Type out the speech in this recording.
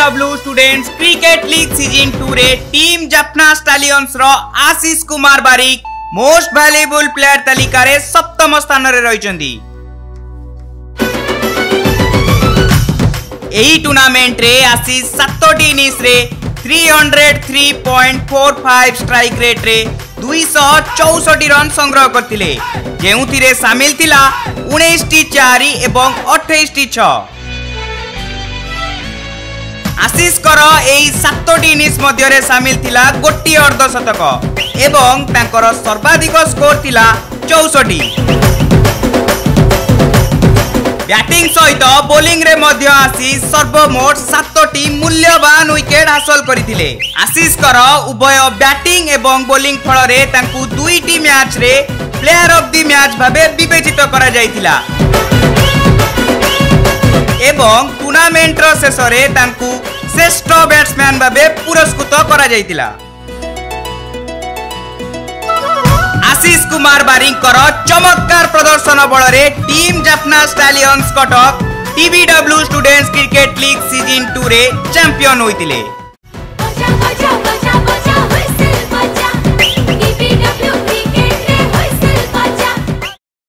टीबीडब्ल्यू students cricket league season 2 रे team Jaffna stallions रो आशीष कुमार बारिक most valuable player तालिका रे सप्तम स्थान रे रहिचंदी। एही टूर्नामेंट रे आशीष 7टी इनिंग्स रे 303.45 स्ट्राइक रेट रे 264 रन संग्रह करथिले, जेउथिरे शामिल थिला 19टी 4 एवं 28टी 6। आशीष कर एही 7टी इनिंग्स मध्य रे शामिल थिला गोटी अर्धशतक एवं तांकर सर्वाधिक स्कोर थिला 64। बैटिंग सहित बोलिंग रे मध्य आशीष सर्वमोट 7टी मूल्यवान विकेट हासिल करथिले। आशीष कर उभय बैटिंग एवं बोलिंग फल रे तांकु 2टी मैच रे प्लेयर ऑफ द मैच भाबे विवेचित करा जायतिला एवं टूर्नामेंट रो शेष रे तांकु श्रेष्ठ बैट्समैन भाबे पुरस्कृत करा जायतिला। आशीष कुमार बारिकर चमत्कार प्रदर्शन बल रे team Jaffna stallions Cuttack TBW students cricket league season 2 रे चैंपियन होइतिले।